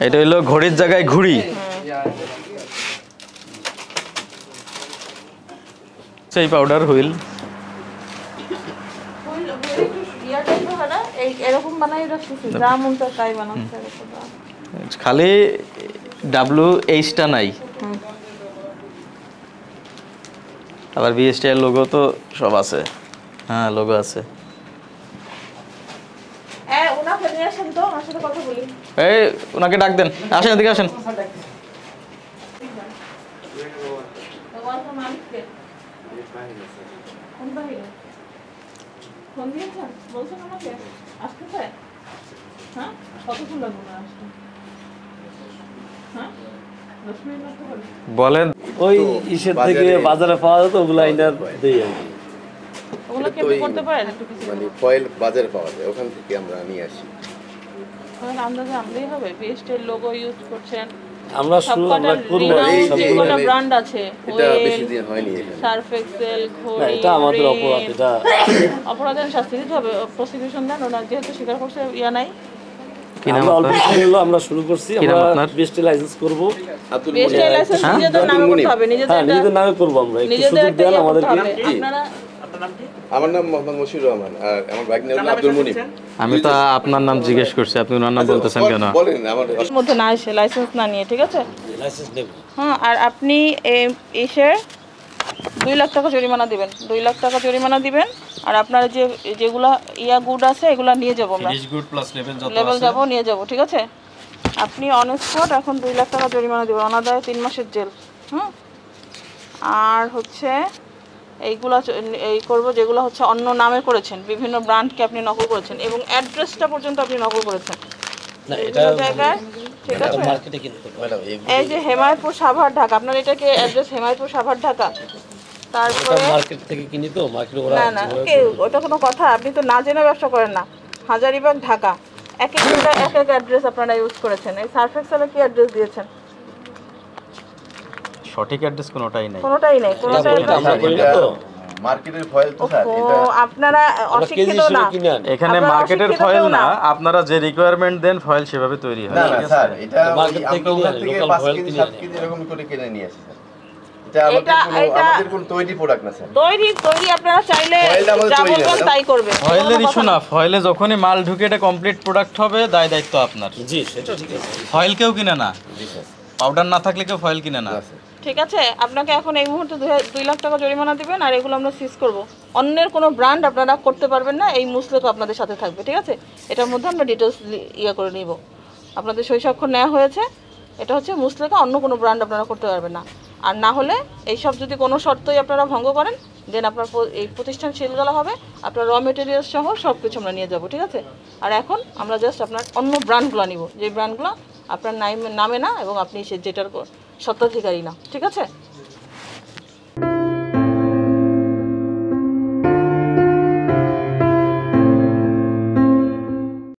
এটা হলো ঘড়ির জায়গায় ঘুড়ি। সেই পাউডার হুইল খালি WH-টা নাই, আবার BSTI লোগো তো সব আছে। হ্যাঁ লোগো আছে। এই ওনাকে ডাক দেন, আসেন এদিকে আসেন। বলেন ওই ইসের থেকে বাজারে পাওয়া যেত ওগুলো আইনা দেই আর কি। ওগুলো কি আপনি করতে পারেন একটু কিছু? মানে ফয়েল বাজারে পাওয়া যায়, ওখান থেকে আমরা নিয়ে আসি। তাহলে আন্দাজে আনলেই হবে। BSTI লোগো ইউজ করছেন, আমরা শুরু আমরা করব এই সবগুলো ব্র্যান্ড আছে। এটা বেশি দিন হয়নি এখানে। সার্ফ এক্সেল, ঘড়ি, এটা আমাদের অপরাধ, এটা অপরাধের শাস্তি দিতে হবে। প্রসিকিউশন দেন, ওনার যেহেতু স্বীকার করছে ইয়া নাই। আমরা অল্প হলো আমরা শুরু করছি, আমরা BSTI লাইসেন্স করব। BSTI লাইসেন্স নিজেদের নামে করতে হবে, নিজেদের নামে করব আমরা। একটু সুযোগ দেন আমাদেরকে। আপনারা আমার নাম মোহাম্মদ মশিউর রহমান আর আমার ভাগ্নে হলো আব্দুল মুনিম। আমি তো আপনার নাম জিজ্ঞেস করছি, আপনি ওনার নাম বলতেছেন কেন? বলেন আমার মধ্যে না এসে লাইসেন্স না নিয়ে, ঠিক আছে? লাইসেন্স নেব। হ্যাঁ, আর আপনি এসে 2 লাখ টাকা জরিমানা দিবেন। 2 লাখ টাকা জরিমানা দিবেন। আর আপনারা যেগুলা গুড আছে এগুলা নিয়ে যাবো আমরা, গুড প্লাস লেভেল যাবো, নিয়ে যাবো, ঠিক আছে? আপনি অন স্পট এখন 2 লাখ টাকা জরিমানা দিবেন, অনাদায়ে 3 মাসের জেল। আর হচ্ছে এইগুলা এই করবো যেগুলো হচ্ছে অন্য নামে করেছেন, বিভিন্ন ব্র্যান্ডকে আপনি নকল করেছেন এবং অ্যাড্রেসটা পর্যন্ত আপনি নকল করেছেন না এটা জায়গায়, ঠিক আছে? মার্কেটে কিনতে ম্যাডাম এই যে হেমায়তপুর সাভার ঢাকা, আপনার এটাকে অ্যাড্রেস হেমায়তপুর সাভার ঢাকা। তারপরে মার্কেট থেকে কিনি তো, মার্কেট ওরা না ওটা কোনো কথা? আপনি তো না জেনে ব্যবসা করেন না। হাজারীবাগ ঢাকা, এক এক জায়গায় এক এক অ্যাড্রেস আপনারা ইউজ করেছেন। এই সার্ফ এক্সেলে কি অ্যাড্রেস দিয়েছেন? সঠিক অ্যাড্রেস কোনোটাই নাই, কোনোটাই নেই। আমরা করি না তো মার্কেটের ফয়েল তো স্যার, এটা আপনারা অশিক্ষিত না। এখানে মার্কেটের ফয়েল না, আপনারা যে রিকোয়ারমেন্ট দেন ফয়েল সেভাবে তৈরি হয়। না স্যার, এটা মার্কেট থেকে ওখান থেকে 5 কেজি 7 কেজি এরকম করে কিনে নিয়ে আসি স্যার। এটা আমাদের কোনো তৈরি প্রোডাক্ট না স্যার। তৈরি আপনারা চাইলে যা বলবেন তাই করবে। ফয়েলের ইস্যু না, ফয়েলে যখনই মাল ঢুকে এটা কমপ্লিট প্রোডাক্ট হবে, দায়িত্ব আপনার। জি সেটা ঠিক আছে। ফয়েল কেউ কিনে না, পাউডার না থাকলে কেউ ফয়েল কিনে না। ঠিক আছে, আপনাকে এখন এই মুহূর্তে 2 লাখ টাকা জরিমানা দিবেন আর এগুলো আমরা সিজ করব। অন্যের কোনো ব্র্যান্ড আপনারা করতে পারবেন না, এই মুসলেকও আপনাদের সাথে থাকবে, ঠিক আছে? এটার মধ্যে আমরা ডিটেলস করে নিব। আপনাদের সই স্বাক্ষর নেওয়া হয়েছে, এটা হচ্ছে মুসলেকা, অন্য কোনো ব্র্যান্ড আপনারা করতে পারবেন না। আর না হলে এইসব যদি কোনো শর্তই আপনারা ভঙ্গ করেন, দেন আপনার এই প্রতিষ্ঠান সিলগালা হবে, আপনার র মেটেরিয়ালস সহ সব কিছু আমরা নিয়ে যাব, ঠিক আছে? আর এখন আমরা জাস্ট আপনার অন্য ব্র্যান্ডগুলো নিব, যে ব্র্যান্ডগুলো আপনার নামে না এবং আপনি যেটার স্বত্বাধিকারী না, ঠিক আছে?